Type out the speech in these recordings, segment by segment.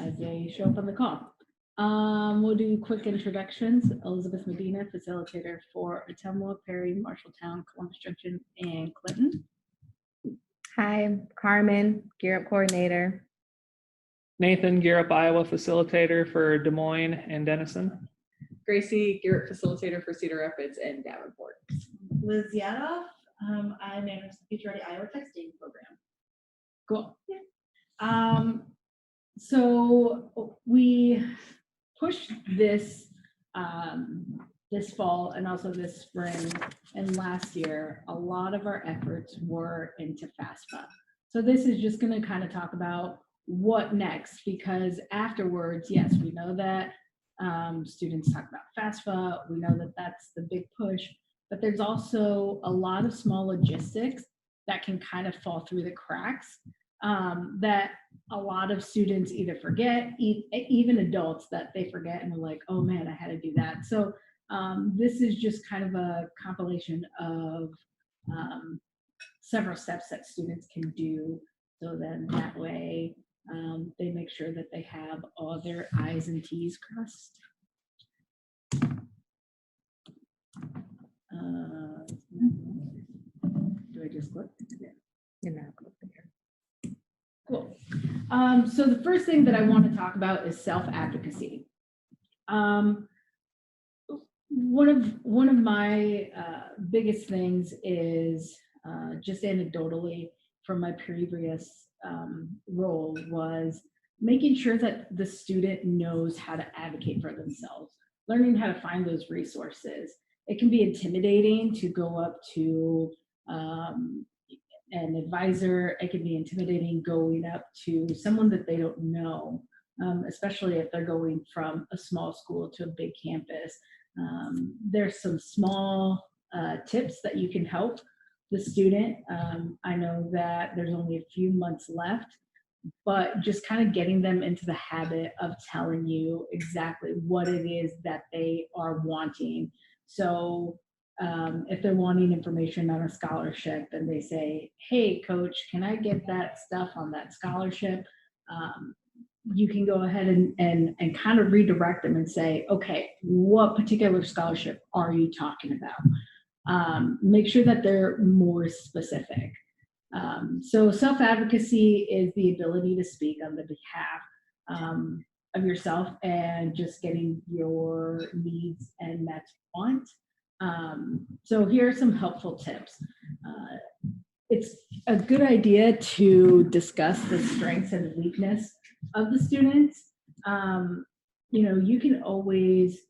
as they show up on the call. We'll do quick introductions. Elizabeth Medina, facilitator for Ottumwa, Perry, Marshalltown, Columbus Junction, and Clinton. Hi, Carmen, GEAR Up coordinator. Nathan, GEAR Up Iowa facilitator for Des Moines and Denison. Gracie, GEAR Up facilitator for Cedar Rapids and Davenport. Liz Yadoff, I manage the Future Ready Iowa Texting program. Cool. Yeah. So we pushed this this fall and also this spring and last year, a lot of our efforts were into FAFSA. So this is just going to kind of talk about what next, because afterwards, yes, we know that students talk about FAFSA. We know that that's the big push, but there's also a lot of small logistics that can kind of fall through the cracks that a lot of students either forget, even adults that they forget and are like, oh man, I had to do that. So this is just kind of a compilation of several steps that students can do. So then that way they make sure that they have all their I's and T's crossed. Do I just click? Yeah. You're not clicking here. Cool. So the first thing that I want to talk about is self-advocacy. One of my biggest things is just anecdotally from my previous role was making sure that the student knows how to advocate for themselves, learning how to find those resources. It can be intimidating to go up to an advisor. It can be intimidating going up to someone that they don't know, especially if they're going from a small school to a big campus. There's some small tips that you can help the student. I know that there's only a few months left, but just kind of getting them into the habit of telling you exactly what it is that they are wanting. So if they're wanting information on a scholarship and they say, hey coach, can I get that stuff on that scholarship? You can go ahead and kind of redirect them and say, okay, what particular scholarship are you talking about? Make sure that they're more specific. So self-advocacy is the ability to speak on the behalf of yourself and just getting your needs and met want. So here are some helpful tips. It's a good idea to discuss the strengths and weakness of the students. You can always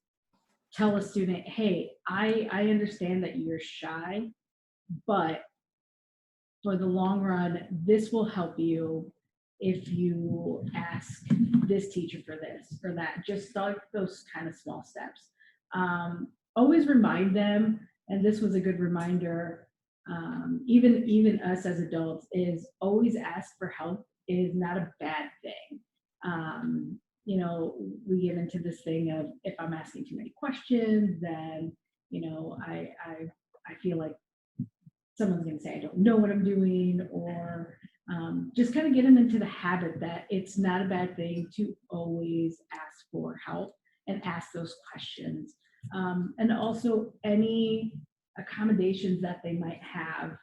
tell a student, hey, I understand that you're shy, but for the long run, this will help you if you ask this teacher for this or that. Just start those kind of small steps. Always remind them, and this was a good reminder, even us as adults, is always ask for help is not a bad thing. We get into this thing of if I'm asking too many questions, then I feel like someone's going to say I don't know what I'm doing, or just kind of get them into the habit that it's not a bad thing to always ask for help and ask those questions. And also any accommodations that they might have,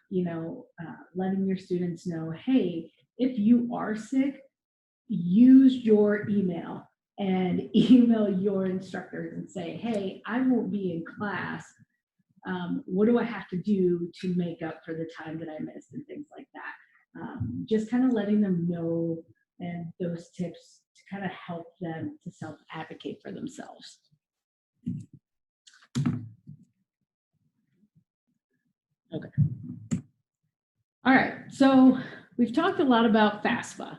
letting your students know, hey, if you are sick, use your email and email your instructors and say, hey, I won't be in class. What do I have to do to make up for the time that I missed and things like that? Just kind of letting them know and those tips to kind of help them to self-advocate for themselves. Okay. All right, so we've talked a lot about FAFSA,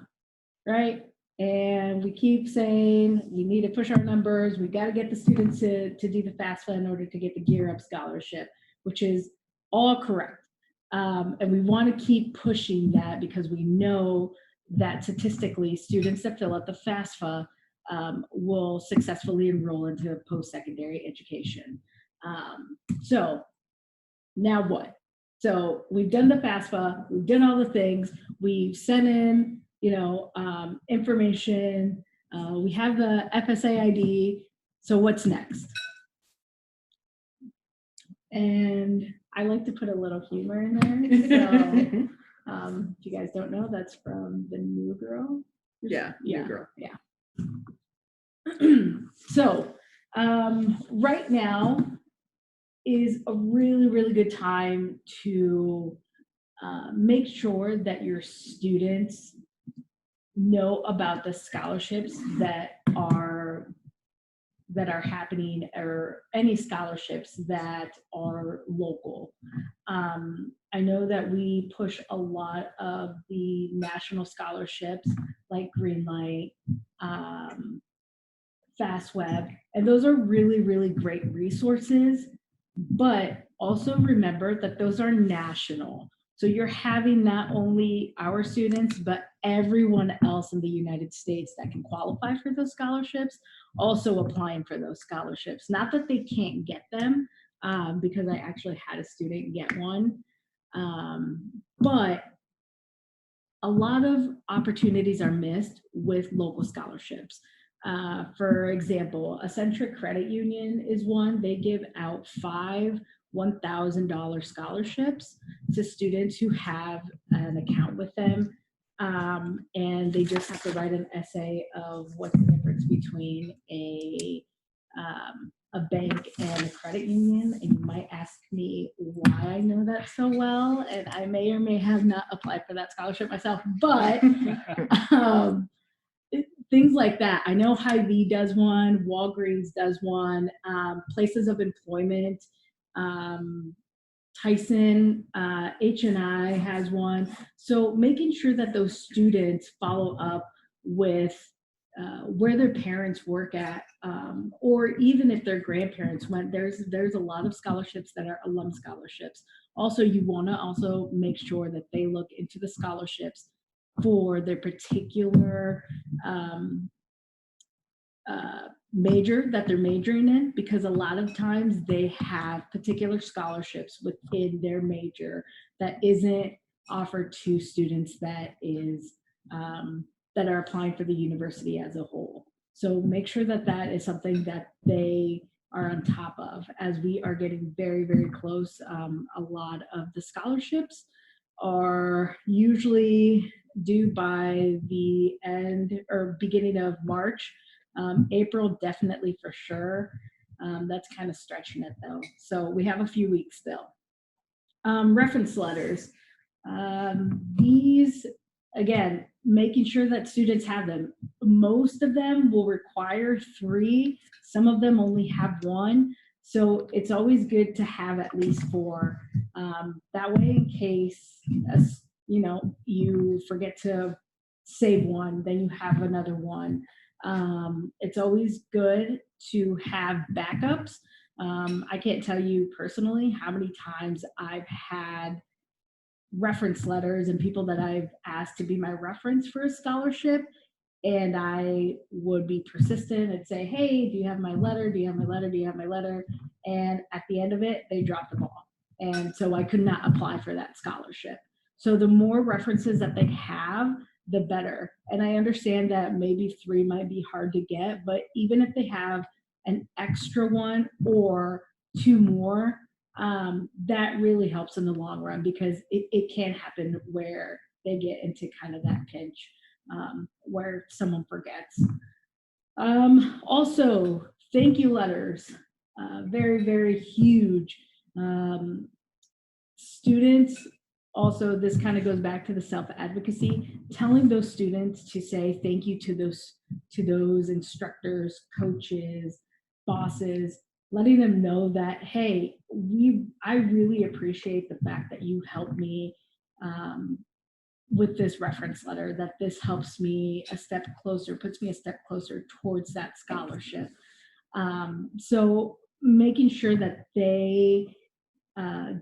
right? And we keep saying we need to push our numbers. We got to get the students to do the FAFSA in order to get the GEAR Up scholarship, which is all correct. And we want to keep pushing that because we know that statistically students that fill out the FAFSA will successfully enroll into post-secondary education. So now what? So we've done the FAFSA, we've done all the things, we've sent in, information, We have the FSA ID. So what's next? And I like to put a little humor in there. So if you guys don't know, that's from the New Girl. Yeah, New Yeah. Girl. Yeah. So right now is a really, really good time to make sure that your students know about the scholarships that are happening, or any scholarships that are local. I know that we push a lot of the national scholarships like Greenlight, FastWeb, and those are really, really great resources. But also remember that those are national. So you're having not only our students, but everyone else in the United States that can qualify for those scholarships also applying for those scholarships. Not that they can't get them, because I actually had a student get one. But a lot of opportunities are missed with local scholarships. For example, Eccentric Credit Union is one. They give out 5 $1,000 scholarships to students who have an account with them. And they just have to write an essay of what's the difference between a bank and a credit union. And you might ask me why I know that so well. And I may or may have not applied for that scholarship myself, but things like that. I know Hy-Vee does one, Walgreens does one, places of employment, Tyson, H&I has one. So making sure that those students follow up with where their parents work at, or even if their grandparents went. There's a lot of scholarships that are alum scholarships. Also, you want to also make sure that they look into the scholarships for their particular major that they're majoring in, because a lot of times they have particular scholarships within their major that isn't offered to students that are applying for the university as a whole. So make sure that that is something that they are on top of, as we are getting very, very close. A lot of the scholarships are usually due by the end or beginning of March. April, definitely for sure. That's kind of stretching it though. So we have a few weeks still. Reference letters. These, again, making sure that students have them. Most of them will require 3. Some of them only have 1. So it's always good to have at least 4. That way, in case, you forget to save one, then you have another one. It's always good to have backups. I can't tell you personally how many times I've had reference letters and people that I've asked to be my reference for a scholarship, and I would be persistent and say, hey, do you have my letter? Do you have my letter? Do you have my letter? And at the end of it, they dropped the ball. And so I could not apply for that scholarship. So the more references that they have, the better. And I understand that maybe 3 might be hard to get, but even if they have an extra one or 2 more, that really helps in the long run, because it can happen where they get into kind of that pinch where someone forgets. Also, thank you letters, very, very huge. Students, also, this kind of goes back to the self-advocacy, telling those students to say thank you to those instructors, coaches, bosses, letting them know that, hey, I really appreciate the fact that you helped me with this reference letter, that this helps me a step closer, puts me a step closer towards that scholarship. So making sure that they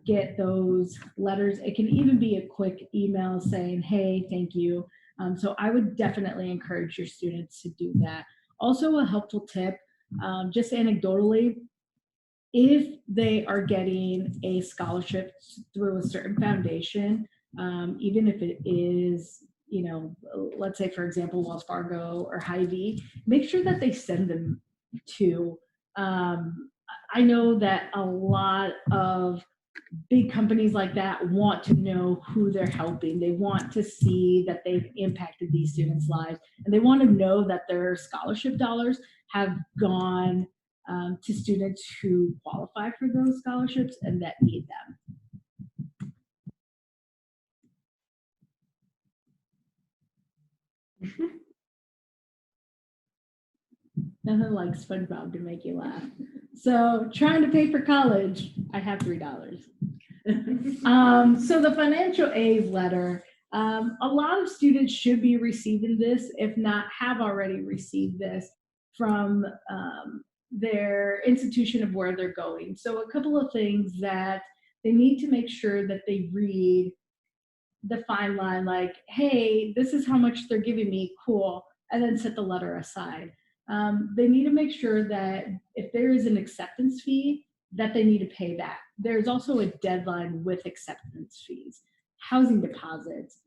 get those letters. It can even be a quick email saying, hey, thank you. So I would definitely encourage your students to do that. Also, a helpful tip, just anecdotally, if they are getting a scholarship through a certain foundation, even if it is you know, let's say, for example, Wells Fargo or Hy-Vee, make sure that they send them to. I know that a lot of big companies like that want to know who they're helping. They want to see that they've impacted these students' lives, and they want to know that their scholarship dollars have gone to students who qualify for those scholarships and that need them. Nothing like SpongeBob to make you laugh. So trying to pay for college, I have $3. So the financial aid letter, a lot of students should be receiving this, if not have already received this from their institution of where they're going. So a couple of things that they need to make sure that they read the fine line, like, hey, this is how much they're giving me, cool, and then set the letter aside. They need to make sure that if there is an acceptance fee, that they need to pay that. There's also a deadline with acceptance fees. Housing deposits.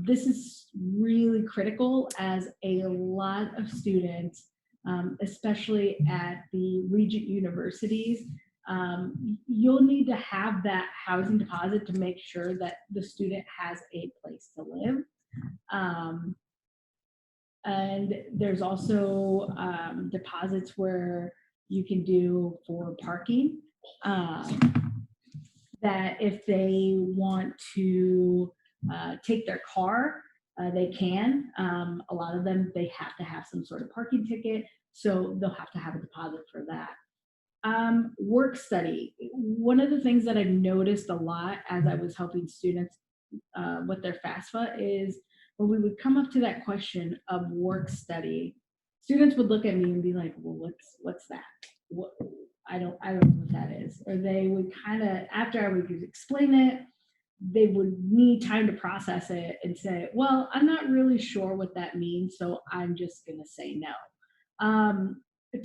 This is really critical as a lot of students, especially at the Regent universities, you'll need to have that housing deposit to make sure that the student has a place to live. And there's also deposits where you can do for parking, that if they want to take their car, they can. A lot of them, they have to have some sort of parking ticket, so they'll have to have a deposit for that. Work study. One of the things that I've noticed a lot as I was helping students with their FAFSA is when we would come up to that question of work study, students would look at me and be like, well, what's that? I don't know what that is. Or they would kind of, after I would explain it, they would need time to process it and say, well, I'm not really sure what that means, so I'm just going to say no.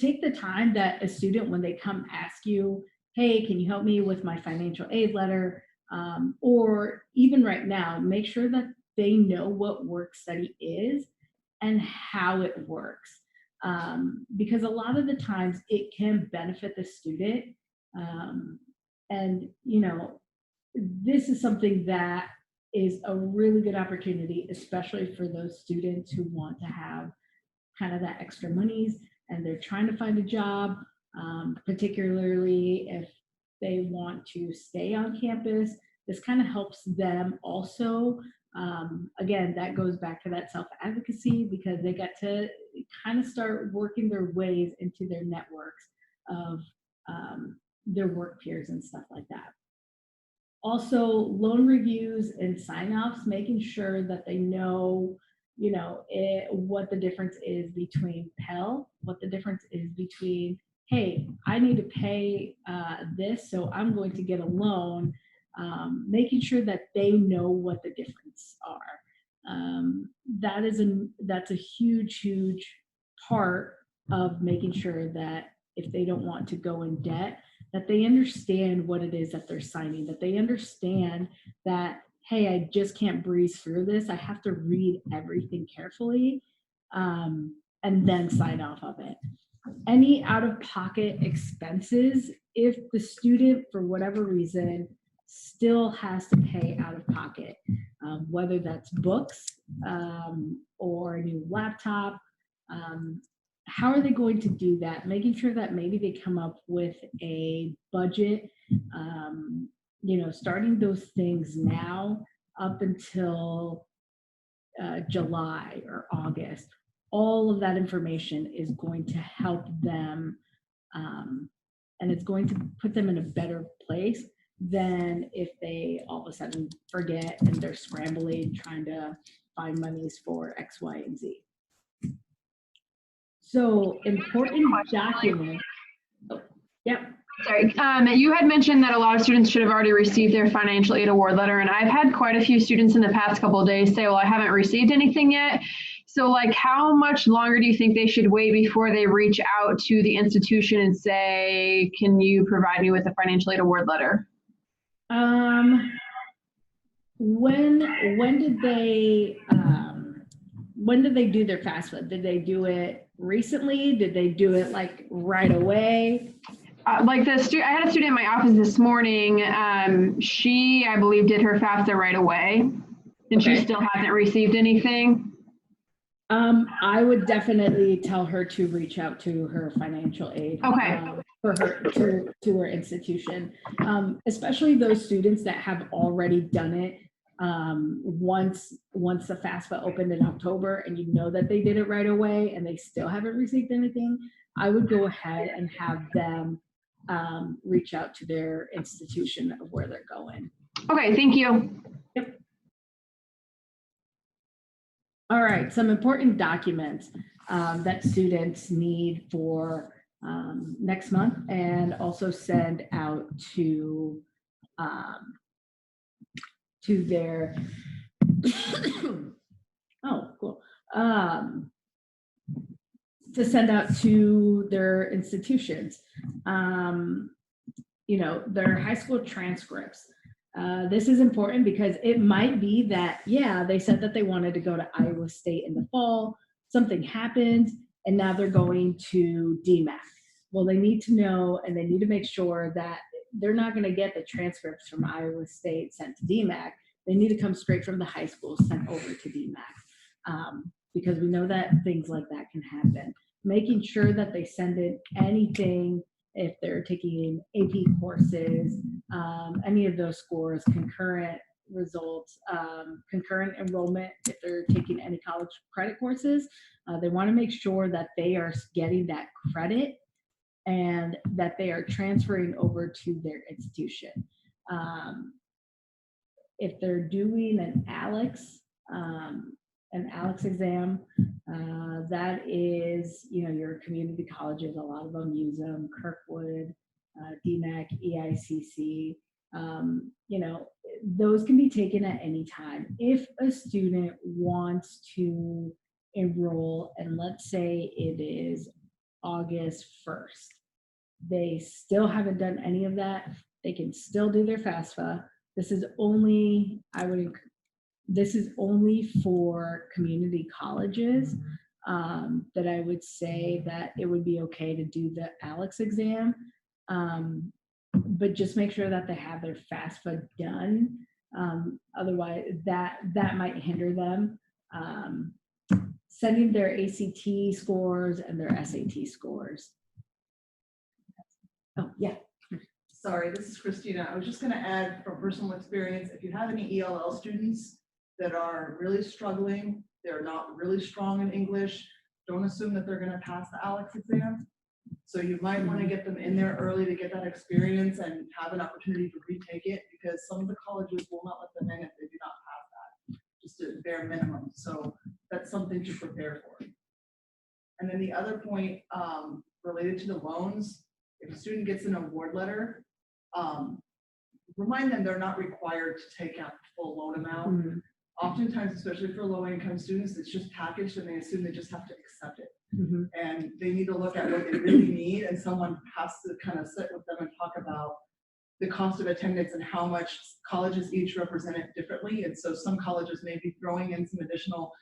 Take the time that a student, when they come ask you, hey, can you help me with my financial aid letter? Or even right now, make sure that they know what work study is and how it works. Because a lot of the times it can benefit the student. And, you know, this is something that is a really good opportunity, especially for those students who want to have kind of that extra monies and they're trying to find a job, particularly if they want to stay on campus. This kind of helps them also. Again, that goes back to that self-advocacy, because they get to kind of start working their ways into their networks of their work peers and stuff like that. Also, loan reviews and sign-offs, making sure that they know, you know, what the difference is between Pell, what the difference is between, hey, I need to pay this, so I'm going to get a loan, making sure that they know what the difference are. That's a huge part of making sure that if they don't want to go in debt, that they understand what it is that they're signing, that they understand that, hey, I just can't breeze through this. I have to read everything carefully and then sign off of it. Any out-of-pocket expenses, if the student, for whatever reason, still has to pay out of pocket, whether that's books or a new laptop, how are they going to do that? Making sure that maybe they come up with a budget, you know, starting those things now up until July or August. All of that information is going to help them, and it's going to put them in a better place than if they all of a sudden forget and they're scrambling trying to find monies for X, Y, and Z. So important documents. Oh, yep. Sorry, you had mentioned that a lot of students should have already received their financial aid award letter, and I've had quite a few students in the past couple of days say, well, I haven't received anything yet. So like, how much longer do you think they should wait before they reach out to the institution and say, can you provide me with a financial aid award letter? when did they do their FAFSA? Did they do it recently? Did they do it like right away? Like I had a student in my office this morning. She, I believe, did her FAFSA right away, and she Okay. still hasn't received anything. I would definitely tell her to reach out to her financial aid. Okay. For her to her institution, especially those students that have already done it. Once the FAFSA opened in October, and you know that they did it right away, and they still haven't received anything, I would go ahead and have them reach out to their institution of where they're going. Okay, thank you. Yep. All right, some important documents that students need for next month, and also send out to their oh, cool. To send out to their institutions. You know, their high school transcripts. This is important because it might be that, yeah, they said that they wanted to go to Iowa State in the fall, something happened, and now they're going to DMAC. Well, they need to know, and they need to make sure that they're not going to get the transcripts from Iowa State sent to DMAC. They need to come straight from the high school sent over to DMAC, because we know that things like that can happen. Making sure that they send in anything if they're taking AP courses, any of those scores, concurrent results, concurrent enrollment, if they're taking any college credit courses, they want to make sure that they are getting that credit and that they are transferring over to their institution. If they're doing an ALEX exam, that is, you know, your community colleges, a lot of them use them, Kirkwood, DMAC, EICC, you know, those can be taken at any time. If a student wants to enroll, and let's say it is August 1st, they still haven't done any of that, they can still do their FAFSA. This is only, this is only for community colleges, that I would say that it would be okay to do the ALEX exam, but just make sure that they have their FAFSA done. Otherwise, that might hinder them. Sending their ACT scores and their SAT scores. Oh, yeah. Sorry, this is Christina. I was just going to add from personal experience, if you have any ELL students that are really struggling, they're not really strong in English, don't assume that they're going to pass the ALEX exam. So you might want to get them in there early to get that experience and have an opportunity to retake it, because some of the colleges will not let them in if they do not pass that, just a bare minimum. So that's something to prepare for. And then the other point related to the loans, if a student gets an award letter, remind them they're not required to take out the full loan amount. Mm-hmm. Oftentimes, especially for low-income students, it's just packaged and they assume they just have to accept it. Mm-hmm. And they need to look at what they really need, and someone has to kind of sit with them and talk about the cost of attendance and how much colleges each represent it differently. And so some colleges may be throwing in some additional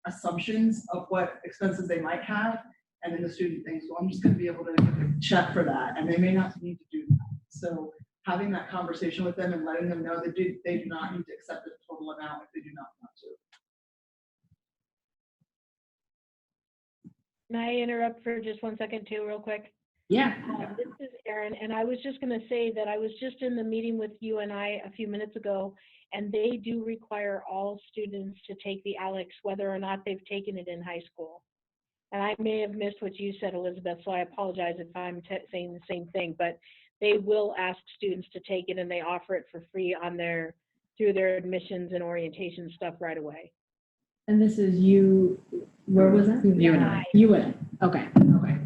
assumptions of what expenses they might have. And then the student thinks, well, I'm just going to be able to get a check for that. And they may not need to do that. So having that conversation with them and letting them know that they do not need to accept the total amount if they do not want to. Can I interrupt for just 1 second too, real quick? Yeah. This is Erin, and I was just going to say that I was just in the meeting with you and I a few minutes ago, and they do require all students to take the ALEX, whether or not they've taken it in high school. And I may have missed what you said, Elizabeth, so I apologize if I'm saying the same thing, but they will ask students to take it, and they offer it for free on through their admissions and orientation stuff right away. And this is you, where was that? UNI. UNI, okay, okay.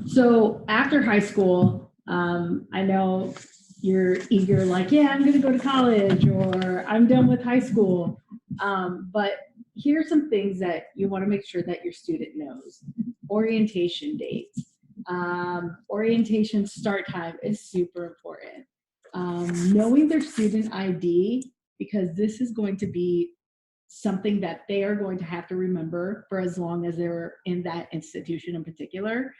So after high school, I know you're eager, like, yeah, I'm gonna go to college, or I'm done with high school. But here's some things that you wanna make sure that your student knows. Orientation dates. Orientation start time is super important. knowing their student ID, because this is going to be something that they are going to have to remember for as long as they're in that institution in particular.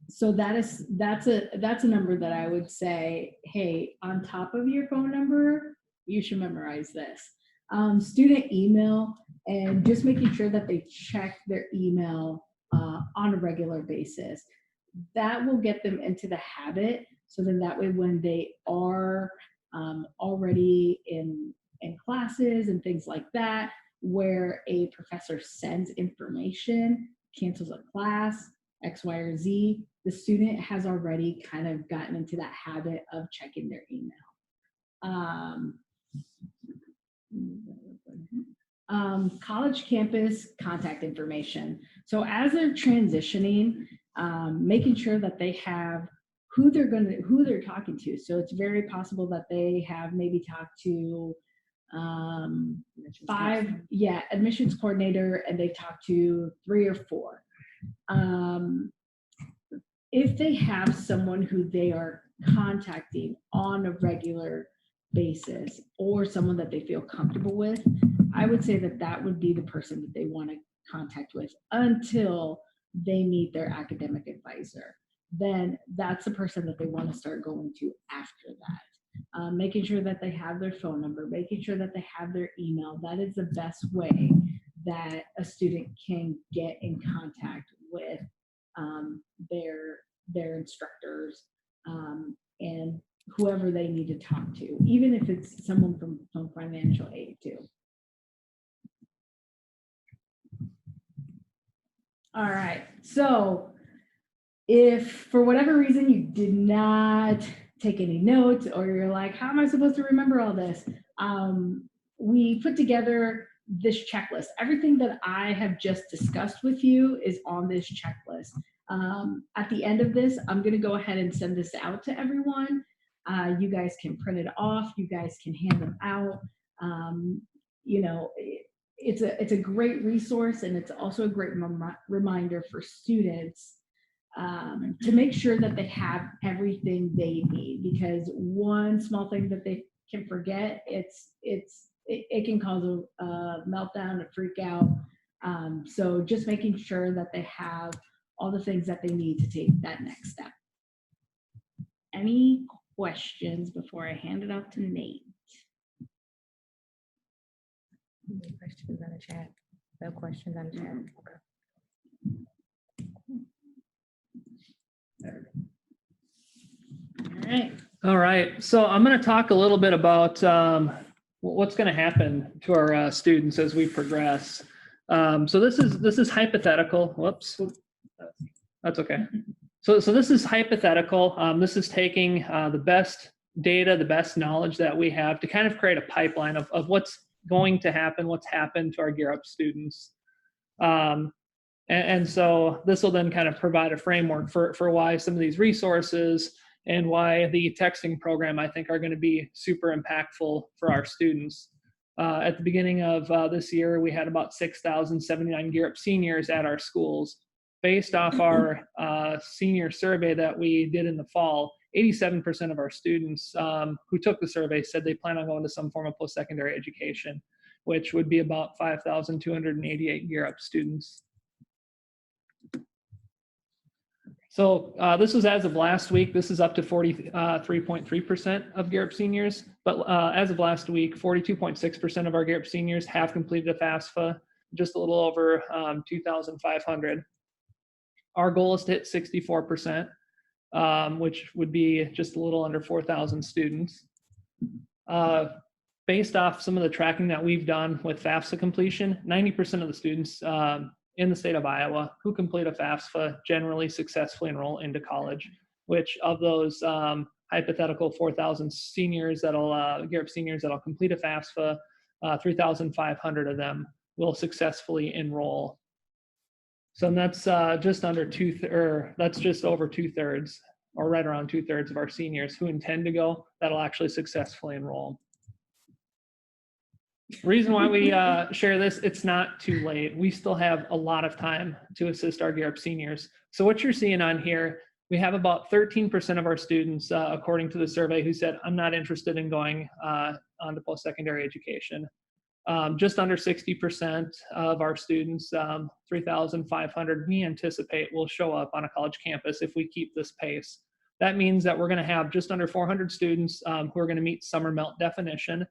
So that's a number that I would say, hey, on top of your phone number, you should memorize this. Student email, and just making sure that they check their email on a regular basis. That will get them into the habit, so then that way when they are already in classes and things like that, where a professor sends information, cancels a class, X, Y, or Z, the student has already kind of gotten into that habit of checking their email. College campus contact information. So as they're transitioning, making sure that they have who they're talking to. So it's very possible that they have maybe talked to admissions coordinator, and they talked to 3 or 4. If they have someone who they are contacting on a regular basis, or someone that they feel comfortable with, I would say that would be the person that they want to contact with until they meet their academic advisor. Then that's the person that they want to start going to after that. Making sure that they have their phone number, making sure that they have their email. That is the best way that a student can get in contact with their instructors and whoever they need to talk to, even if it's someone from financial aid too. All right, so if for whatever reason you did not take any notes, or you're like, how am I supposed to remember all this? We put together this checklist. Everything that I have just discussed with you is on this checklist. At the end of this, I'm going to go ahead and send this out to everyone. You guys can print it off. You guys can hand them out. You know, it's a great resource, and it's also a great reminder for students to make sure that they have everything they need, because one small thing that they can forget, it can cause a meltdown, a freak out. So just making sure that they have all the things that they need to take that next step. Any questions before I hand it off to Nate? No questions on the chat. No questions on the chat. Okay. All right. All right, so I'm going to talk a little bit about what's going to happen to our students as we progress. So this is hypothetical. Whoops, that's okay. So this is hypothetical. This is taking the best data, the best knowledge that we have to kind of create a pipeline of what's going to happen, what's happened to our GEAR Up students. And so this will then kind of provide a framework for why some of these resources and why the texting program, I think, are going to be super impactful for our students. At the beginning of this year, we had about 6,079 GEAR Up seniors at our schools. Based off our senior survey that we did in the fall, 87% of our students who took the survey said they plan on going to some form of post-secondary education, which would be about 5,288 GEAR Up students. So this was as of last week. This is up to 43.3% of GEAR Up seniors. But as of last week, 42.6% of our GEAR Up seniors have completed a FAFSA, just a little over 2,500. Our goal is to hit 64%, which would be just a little under 4,000 students. Based off some of the tracking that we've done with FAFSA completion, 90% of the students in the state of Iowa who complete a FAFSA generally successfully enroll into college, which of those hypothetical 4,000 seniors GEAR Up seniors that'll complete a FAFSA, 3,500 of them will successfully enroll. So that's just over 2/3, or right around 2/3 of our seniors who intend to go that'll actually successfully enroll. Reason why we share this, it's not too late. We still have a lot of time to assist our GEAR Up seniors. So what you're seeing on here, we have about 13% of our students, according to the survey, who said, I'm not interested in going on to post-secondary education. Just under 60% of our students, 3,500, we anticipate will show up on a college campus if we keep this pace. That means that we're going to have just under 400 students who are going to meet summer melt definition.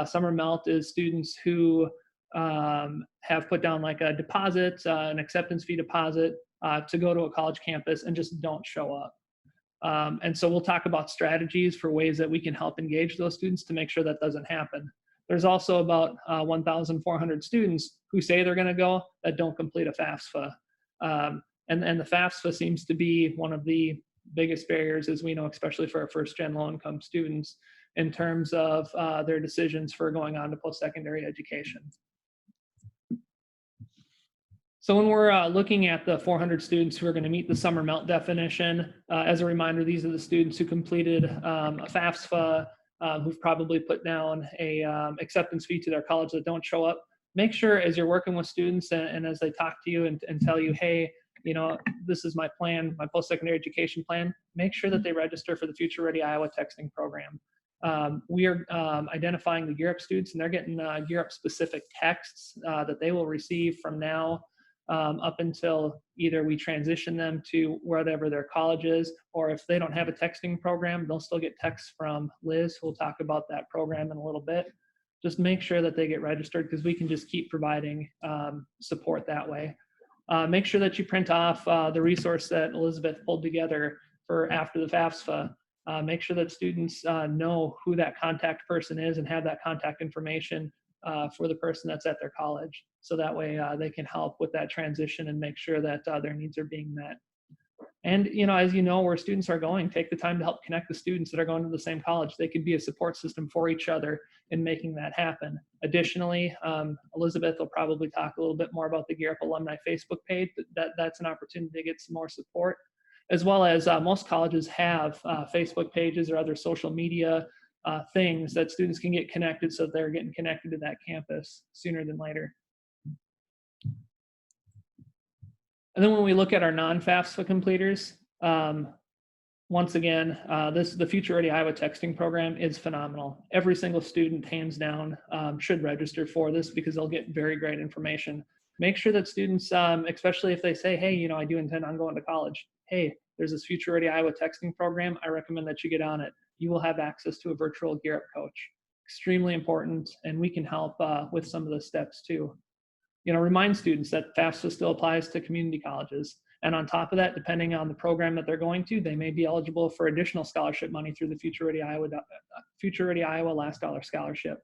Summer melt is students who have put down like a deposit, an acceptance fee deposit to go to a college campus and just don't show up. And so we'll talk about strategies for ways that we can help engage those students to make sure that doesn't happen. There's also about 1,400 students who say they're going to go that don't complete a FAFSA. And the FAFSA seems to be one of the biggest barriers, as we know, especially for our first-gen low-income students, in terms of their decisions for going on to post-secondary education. So when we're looking at the 400 students who are going to meet the summer melt definition, as a reminder, these are the students who completed a FAFSA, who've probably put down a acceptance fee to their college that don't show up. Make sure as you're working with students and as they talk to you and tell you, hey, you know, this is my plan, my post-secondary education plan, make sure that they register for the Future Ready Iowa texting program. We are identifying the GEAR UP students, and they're getting GEAR UP specific texts that they will receive from now up until either we transition them to whatever their college is, or if they don't have a texting program, they'll still get texts from Liz, who will talk about that program in a little bit. Just make sure that they get registered, because we can just keep providing support that way. Make sure that you print off the resource that Elizabeth pulled together for after the FAFSA. Make sure that students know who that contact person is and have that contact information for the person that's at their college. So that way they can help with that transition and make sure that their needs are being met. And, you know, as you know, where students are going, take the time to help connect the students that are going to the same college. They could be a support system for each other in making that happen. Additionally, Elizabeth will probably talk a little bit more about the GEAR UP alumni Facebook page. That's an opportunity to get some more support, as well as most colleges have Facebook pages or other social media things that students can get connected, so they're getting connected to that campus sooner than later. And then when we look at our non-FAFSA completers, once again, the Future Ready Iowa texting program is phenomenal. Every single student, hands down, should register for this, because they'll get very great information. Make sure that students, especially if they say, hey, you know, I do intend on going to college. Hey, there's this Future Ready Iowa texting program. I recommend that you get on it. You will have access to a virtual GEAR UP coach. Extremely important, and we can help with some of the steps too. You know, remind students that FAFSA still applies to community colleges. And on top of that, depending on the program that they're going to, they may be eligible for additional scholarship money through the Future Ready Iowa Last Dollar Scholarship.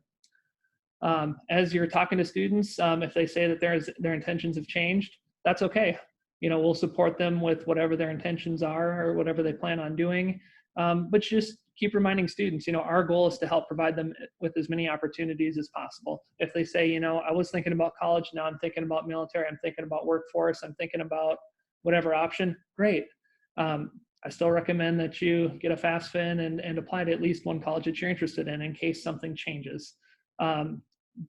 As you're talking to students, if they say that their intentions have changed, that's okay. You know, we'll support them with whatever their intentions are or whatever they plan on doing. But just keep reminding students, you know, our goal is to help provide them with as many opportunities as possible. If they say, you know, I was thinking about college, now I'm thinking about military, I'm thinking about workforce, I'm thinking about whatever option, great. I still recommend that you get a FAFSA and apply to at least one college that you're interested in case something changes.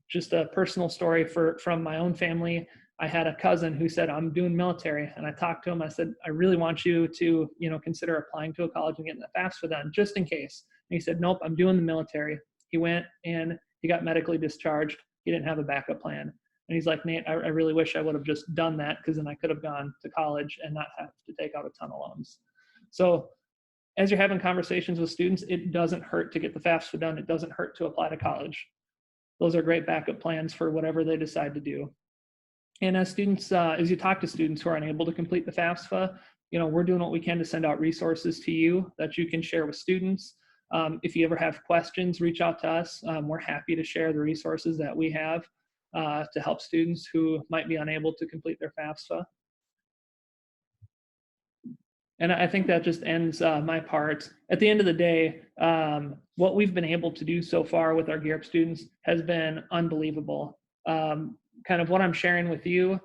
Just a personal story from my own family. I had a cousin who said, I'm doing military. And I talked to him. I said, I really want you to, you know, consider applying to a college and getting the FAFSA done just in case. And he said, nope, I'm doing the military. He went and he got medically discharged. He didn't have a backup plan. And he's like, Nate, I really wish I would have just done that, because then I could have gone to college and not have to take out a ton of loans. So as you're having conversations with students, it doesn't hurt to get the FAFSA done. It doesn't hurt to apply to college. Those are great backup plans for whatever they decide to do. And as students, as you talk to students who are unable to complete the FAFSA, you know, we're doing what we can to send out resources to you that you can share with students. If you ever have questions, reach out to us. We're happy to share the resources that we have to help students who might be unable to complete their FAFSA. And I think that just ends my part. At the end of the day, what we've been able to do so far with our GEAR UP students has been unbelievable. Kind of what I'm sharing with you,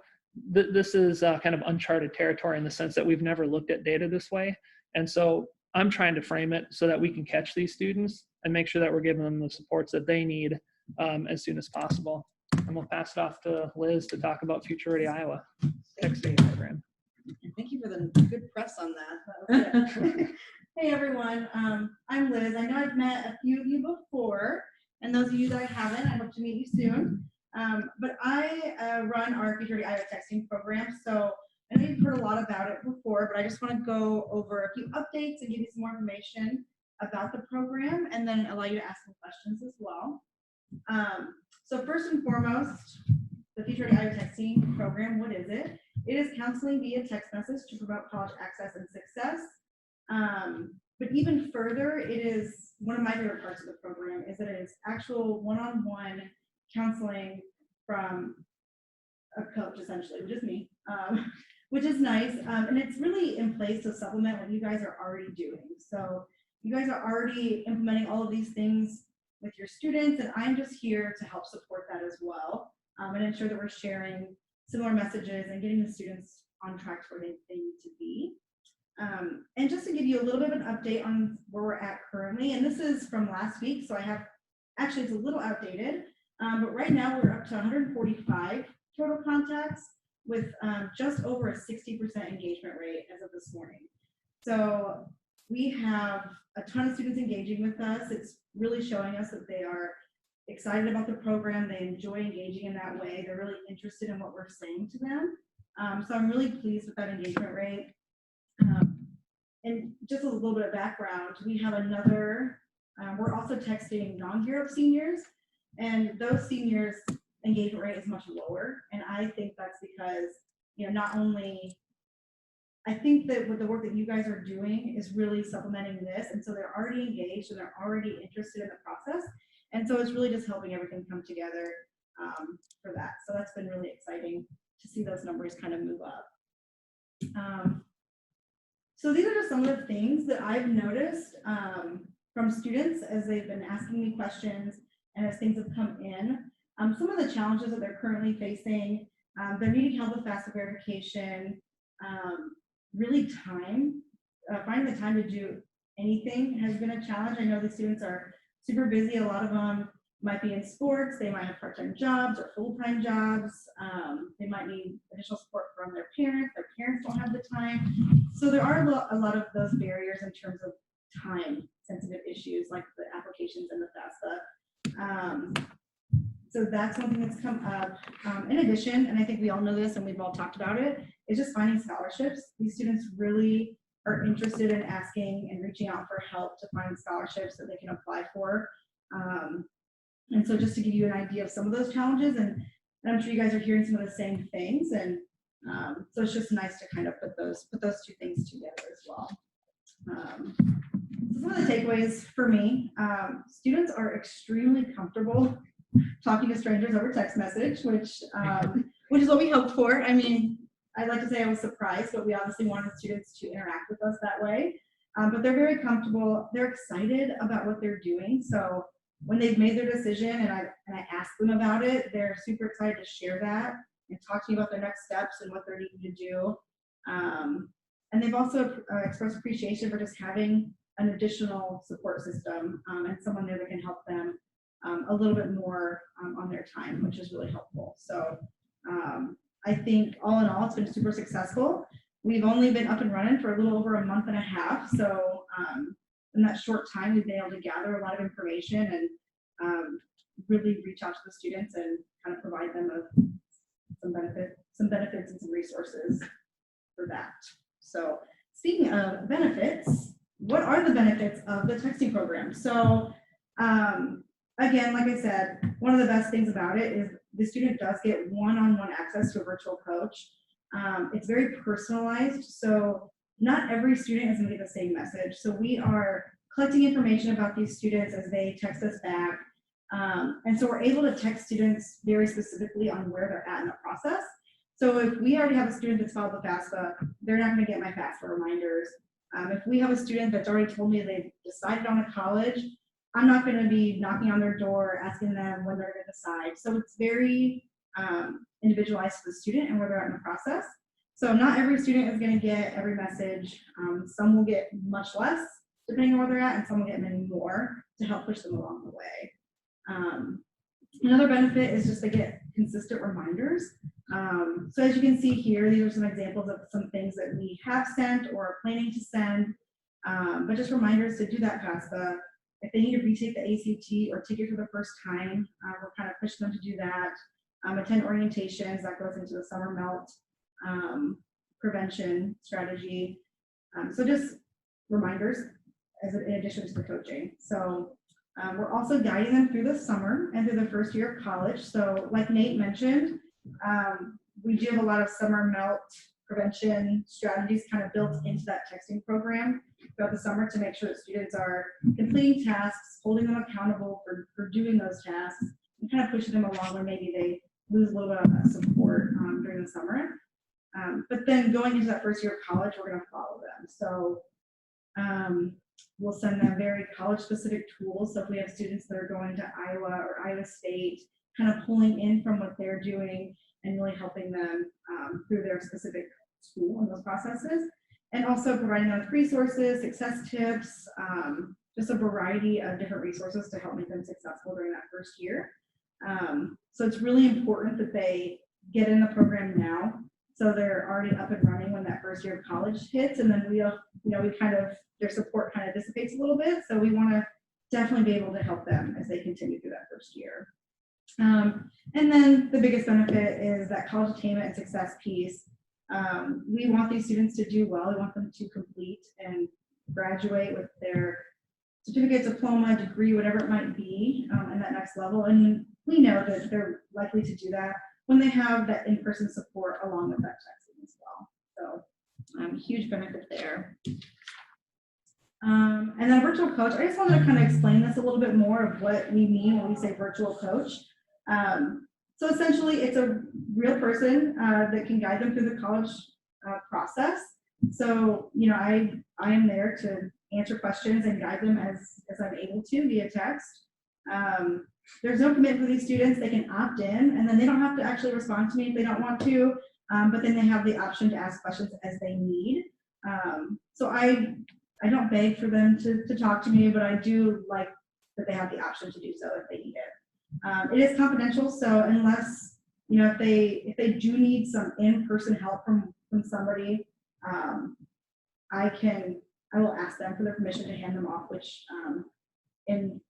this is kind of uncharted territory in the sense that we've never looked at data this way. And so I'm trying to frame it so that we can catch these students and make sure that we're giving them the supports that they need as soon as possible. And we'll pass it off to Liz to talk about Future Ready Iowa texting program. And thank you for the good press on that. Hey, everyone. I'm Liz. I know I've met a few of you before, and those of you that I haven't, I hope to meet you soon. But I run our Future Ready Iowa texting program, so I know you've heard a lot about it before, but I just want to go over a few updates and give you some more information about the program, and then allow you to ask some questions as well. So first and foremost, the Future Ready Iowa texting program, what is it? It is counseling via text message to promote college access and success. But even further, it is one of my favorite parts of the program is that it is actual one-on-one counseling from a coach, essentially, which is me, which is nice. And it's really in place to supplement what you guys are already doing. So you guys are already implementing all of these things with your students, and I'm just here to help support that as well, and ensure that we're sharing similar messages and getting the students on track to where they need to be. And just to give you a little bit of an update on where we're at currently, and this is from last week, so I have, actually it's a little outdated, but right now we're up to 145 total contacts with just over a 60% engagement rate as of this morning. So we have a ton of students engaging with us. It's really showing us that they are excited about the program. They enjoy engaging in that way. They're really interested in what we're saying to them. So I'm really pleased with that engagement rate. And just a little bit of background, we have another, we're also texting non-GEAR UP seniors, and those seniors' engagement rate is much lower. And I think that's because, you know, not only, I think that with the work that you guys are doing is really supplementing this, and so they're already engaged and they're already interested in the process. And so it's really just helping everything come together for that. So that's been really exciting to see those numbers kind of move up. So these are just some of the things that I've noticed from students as they've been asking me questions and as things have come in. Some of the challenges that they're currently facing, they're needing help with FAFSA verification, really time, finding the time to do anything has been a challenge. I know the students are super busy. A lot of them might be in sports, they might have part-time jobs or full-time jobs. They might need additional support from their parents don't have the time. So there are a lot of those barriers in terms of time sensitive issues like the applications and the FAFSA. So that's one thing that's come up. In addition, and I think we all know this and we've all talked about it, is just finding scholarships. These students really are interested in asking and reaching out for help to find scholarships that they can apply for. And so just to give you an idea of some of those challenges, and I'm sure you guys are hearing some of the same things, and so it's just nice to kind of put those two things together as well. So some of the takeaways for me, students are extremely comfortable talking to strangers over text message, which is what we hoped for. I mean, I'd like to say I was surprised, but we obviously wanted students to interact with us that way. But they're very comfortable. They're excited about what they're doing. So when they've made their decision and I ask them about it, they're super excited to share that and talk to me about their next steps and what they're needing to do. And they've also expressed appreciation for just having an additional support system and someone there that can help them a little bit more on their time, which is really helpful. So I think all in all, it's been super successful. We've only been up and running for a little over a month and a half. So in that short time, we've been able to gather a lot of information and really reach out to the students and kind of provide them with some benefits and some resources for that. So speaking of benefits, what are the benefits of the texting program? So again, like I said, one of the best things about it is the student does get one-on-one access to a virtual coach. It's very personalized, so not every student is going to get the same message. So we are collecting information about these students as they text us back. And so we're able to text students very specifically on where they're at in the process. So if we already have a student that's filed the FAFSA, they're not going to get my FAFSA reminders. If we have a student that's already told me they've decided on a college, I'm not going to be knocking on their door asking them when they're going to decide. So it's very individualized to the student and where they're at in the process. So not every student is going to get every message. Some will get much less depending on where they're at, and some will get many more to help push them along the way. Another benefit is just they get consistent reminders. So as you can see here, these are some examples of some things that we have sent or are planning to send, but just reminders to do that FAFSA. If they need to retake the ACT or take it for the first time, we're kind of pushing them to do that. Attend orientations, that goes into the summer melt prevention strategy. So just reminders in addition to the coaching. So we're also guiding them through the summer and through the first year of college. So like Nate mentioned, we do have a lot of summer melt prevention strategies kind of built into that texting program throughout the summer to make sure that students are completing tasks, holding them accountable for doing those tasks, and kind of pushing them along when maybe they lose a little bit of that support during the summer. But then going into that first year of college, we're going to follow them. So we'll send them very college-specific tools. So if we have students that are going to Iowa or Iowa State, kind of pulling in from what they're doing and really helping them through their specific school and those processes. And also providing them with resources, success tips, just a variety of different resources to help make them successful during that first year. So it's really important that they get in the program now, so they're already up and running when that first year of college hits, and then we kind of, their support kind of dissipates a little bit. So we want to definitely be able to help them as they continue through that first year. And then the biggest benefit is that college attainment and success piece. We want these students to do well. We want them to complete and graduate with their certificate, diploma, degree, whatever it might be, in that next level. And we know that they're likely to do that when they have that in-person support along with that texting as well. So huge benefit there. And then virtual coach, I just wanted to kind of explain this a little bit more of what we mean when we say virtual coach. So essentially it's a real person that can guide them through the college process. So, I am there to answer questions and guide them as I'm able to via text. There's no commitment for these students. They can opt in, and then they don't have to actually respond to me if they don't want to, but then they have the option to ask questions as they need. So I don't beg for them to talk to me, but I do like that they have the option to do so if they need it. It is confidential, so unless, if they do need some in-person help from somebody, I will ask them for their permission to hand them off, which in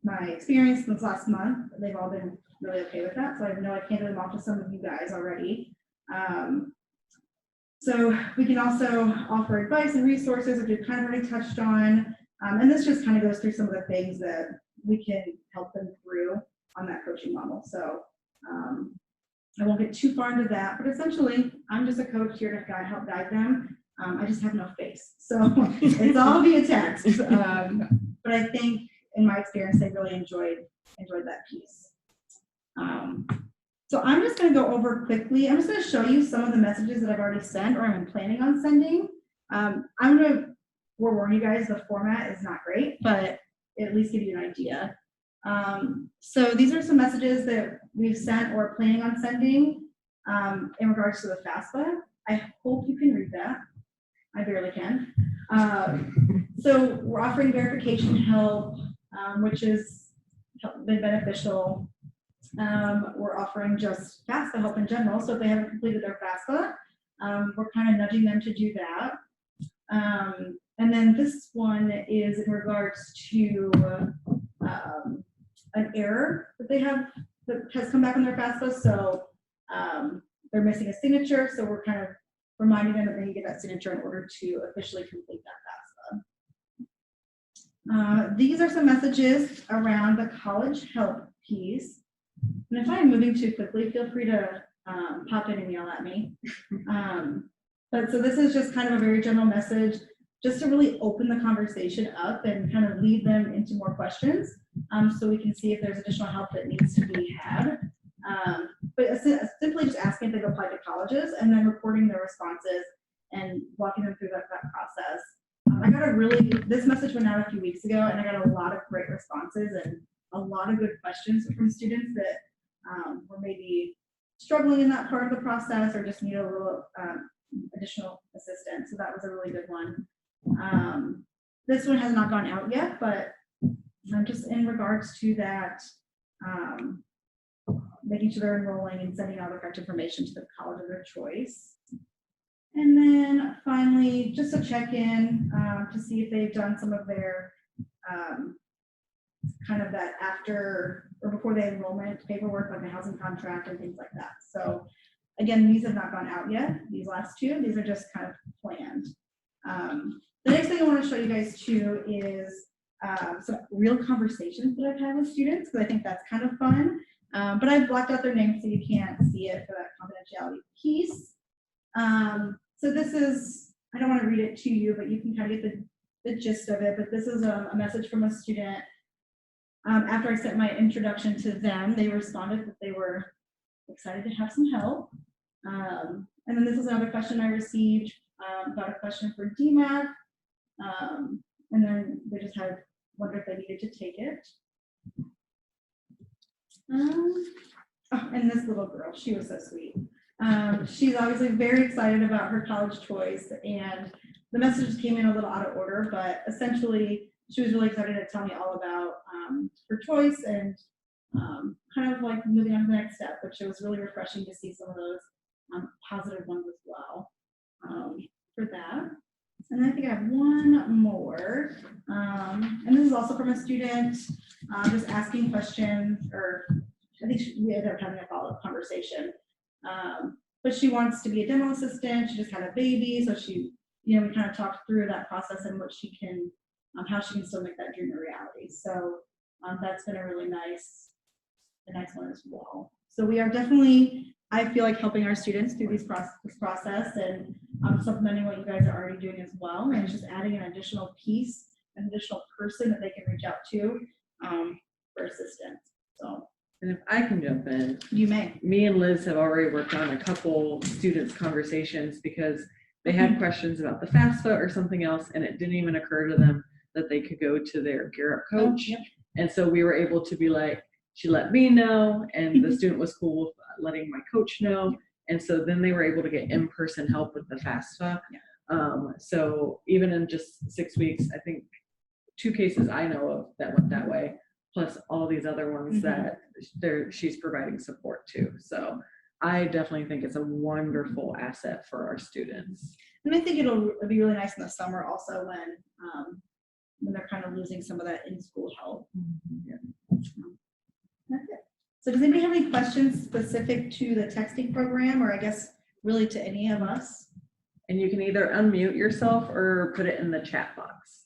my experience this last month, they've all been really okay with that. So I know I've handed them off to some of you guys already. So we can also offer advice and resources, which we've kind of already touched on. And this just kind of goes through some of the things that we can help them through on that coaching model. So I won't get too far into that, but essentially I'm just a coach here to help guide them. I just have no face. So it's all via text. But I think in my experience, they really enjoyed that piece. So I'm just going to go over quickly. I'm just going to show you some of the messages that I've already sent or I'm planning on sending. I'm going to forewarn you guys, the format is not great, but at least give you an idea. So these are some messages that we've sent or planning on sending in regards to the FAFSA. I hope you can read that. I barely can. So we're offering verification help, which has been beneficial. We're offering just FAFSA help in general. So if they haven't completed their FAFSA, we're kind of nudging them to do that. And then this one is in regards to an error that they have that has come back on their FAFSA. So they're missing a signature. So we're kind of reminding them that they need to get that signature in order to officially complete that FAFSA. These are some messages around the college help piece. And if I'm moving too quickly, feel free to pop in and yell at me. But so this is just kind of a very general message, just to really open the conversation up and kind of lead them into more questions, so we can see if there's additional help that needs to be had. But simply just asking if they've applied to colleges and then recording their responses and walking them through that process. This message went out a few weeks ago, and I got a lot of great responses and a lot of good questions from students that were maybe struggling in that part of the process or just need a little additional assistance. So that was a really good one. This one has not gone out yet, but just in regards to that making sure they're enrolling and sending out the correct information to the college of their choice. And then finally, just a check-in to see if they've done some of their kind of that after or before the enrollment paperwork, like a housing contract and things like that. So again, these have not gone out yet. These last two, these are just kind of planned. The next thing I want to show you guys too is some real conversations that I've had with students, because I think that's kind of fun. But I've blocked out their names so you can't see it for that confidentiality piece. So this is, I don't want to read it to you, but you can kind of get the gist of it. But this is a message from a student. After I sent my introduction to them, they responded that they were excited to have some help. And then this is another question I received about a question for DMAT. And then they just had wondered if they needed to take it. Oh, and this little girl, she was so sweet. She's obviously very excited about her college choice, and the messages came in a little out of order, but essentially she was really excited to tell me all about her choice and kind of like moving on to the next step, which it was really refreshing to see some of those positive ones as well for that. And I think I have one more, and this is also from a student just asking questions, or I think we ended up having a follow-up conversation. But she wants to be a demo assistant. She just had a baby, so she, we kind of talked through that process and what she can, how she can still make that dream a reality. So that's been a really nice one as well. So we are definitely, I feel like, helping our students through this process and supplementing what you guys are already doing as well, and just adding an additional piece, an additional person that they can reach out to for assistance. So. And if I can jump in, You may. me and Liz have already worked on a couple students' conversations because they had questions about the FAFSA or something else, and it didn't even occur to them that they could go to their GEAR Up coach. Yep. And so we were able to be like, she let me know, and the student was cool with letting my coach know. And so then they were able to get in-person help with the FAFSA. Yeah. So even in just 6 weeks, I think 2 cases I know of that went that way, plus all these other ones that she's providing support to. So I definitely think it's a wonderful asset for our students. And I think it'll be really nice in the summer also when they're kind of losing some of that in-school help. Yeah. That's it. So does anybody have any questions specific to the texting program, or I guess really to any of us? And you can either unmute yourself or put it in the chat box.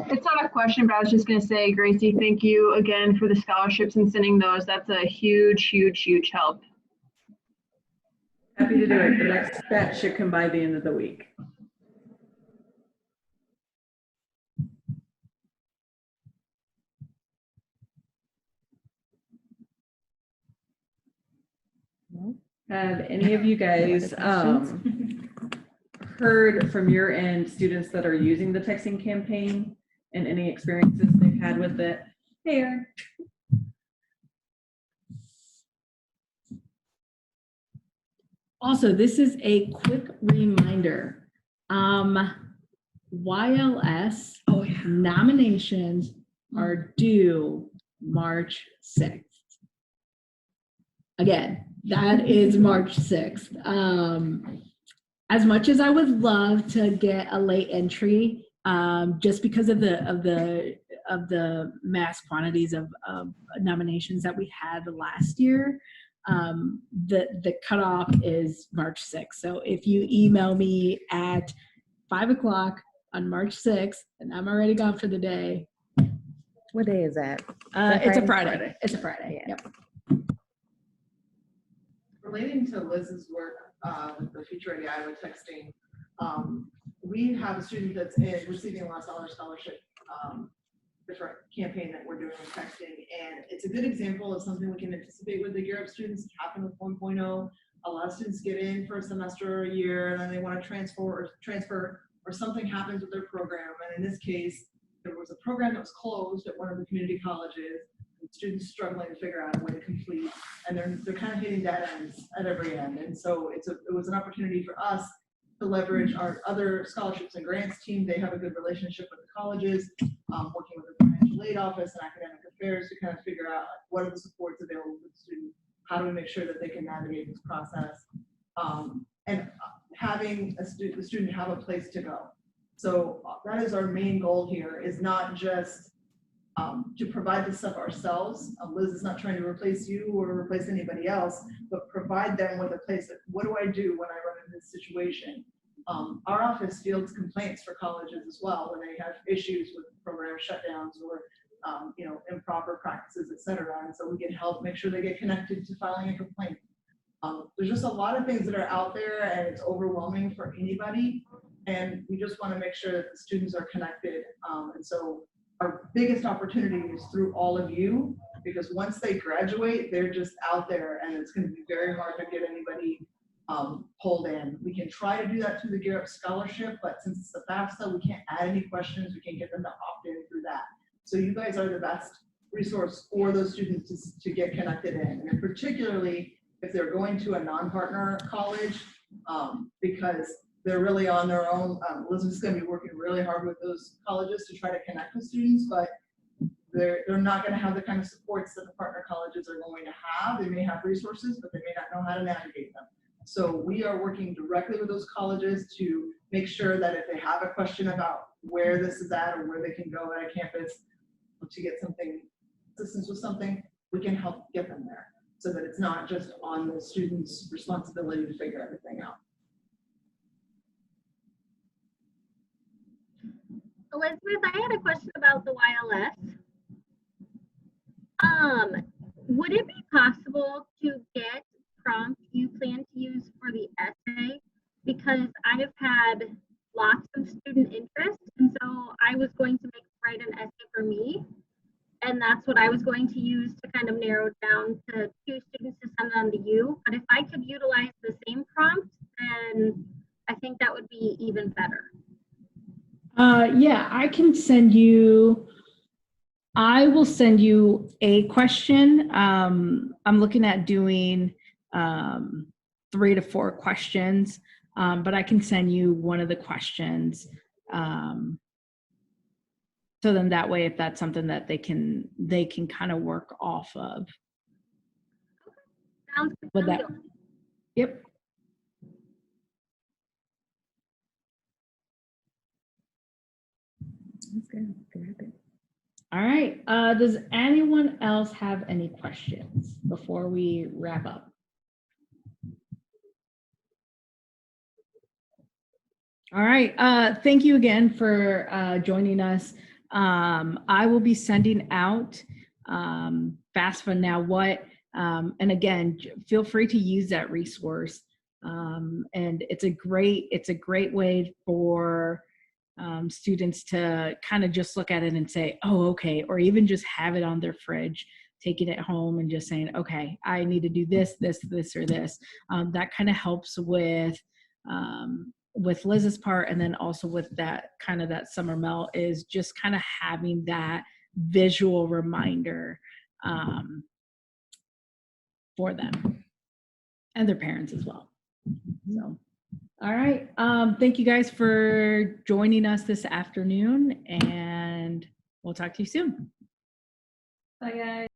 It's not a question, but I was just going to say, Gracie, thank you again for the scholarships and sending those. That's a huge, huge, huge help. Happy to do it. The next batch should come by the end of the week. Have any of you guys heard from your end students that are using the texting campaign and any experiences they've had with it? Hey, Erin. Also, this is a quick reminder. YLS nominations are due March 6th. Again, that is March 6th. As much as I would love to get a late entry, just because of the mass quantities of nominations that we had last year, the cutoff is March 6th. So if you email me at 5 o'clock on March 6th, and I'm already gone for the day. What day is that? It's a Friday. It's a Friday. Yeah. Yep. Relating to Liz's work with the Future Ready Iowa texting, we have a student that's receiving a $1,000 scholarship, different campaign that we're doing with texting, and it's a good example of something we can anticipate with the GEAR Up students. It happened with 1.0. A lot of students get in for a semester or a year, and then they want to transfer, or something happens with their program. And in this case, there was a program that was closed at one of the community colleges. Students struggling to figure out a way to complete, and they're kind of hitting dead ends at every end. And so it was an opportunity for us to leverage our other scholarships and grants team. They have a good relationship with the colleges, working with the financial aid office and academic affairs to kind of figure out what are the supports available for the student, how do we make sure that they can navigate this process, and having the student have a place to go. So that is our main goal here, is not just to provide this stuff ourselves. Liz is not trying to replace you or replace anybody else, but provide them with a place that, what do I do when I run into this situation? Our office fields complaints for colleges as well when they have issues with program shutdowns or improper practices, et cetera. And so we can help make sure they get connected to filing a complaint. There's just a lot of things that are out there, and it's overwhelming for anybody. And we just want to make sure that the students are connected. And so our biggest opportunity is through all of you, because once they graduate, they're just out there, and it's going to be very hard to get anybody pulled in. We can try to do that through the GEAR Up Scholarship, but since it's the FAFSA, we can't add any questions. We can't get them to opt in through that. So you guys are the best resource for those students to get connected in, and particularly if they're going to a non-partner college, because they're really on their own. Elizabeth's going to be working really hard with those colleges to try to connect with students, but they're not going to have the kind of supports that the partner colleges are going to have. They may have resources, but they may not know how to navigate them. So we are working directly with those colleges to make sure that if they have a question about where this is at or where they can go at a campus to get assistance with something, we can help get them there, so that it's not just on the student's responsibility to figure everything out. Elizabeth, I had a question about the YLS. Would it be possible to get prompts you plan to use for the essay? Because I have had lots of student interest, and so I was going to write an essay for me, and that's what I was going to use to kind of narrow it down to 2 students to send on to you. But if I could utilize the same prompt, then I think that would be even better. Yeah, I can send you, I will send you a question. I'm looking at doing 3 to 4 questions, but I can send you one of the questions. So then that way, if that's something that they can kind of work off of. Sounds good. Would that? Yep. That's good. Good. All right. Does anyone else have any questions before we wrap up? All right. Thank you again for joining us. I will be sending out FAFSA Now What, and again, feel free to use that resource. And it's a great way for students to kind of just look at it and say, oh, okay, or even just have it on their fridge, taking it home and just saying, okay, I need to do this, or this. That kind of helps with Liz's part, and then also with that kind of that summer melt is just kind of having that visual reminder for them and their parents as well. So, all right. Thank you guys for joining us this afternoon, and we'll talk to you soon. Bye, guys.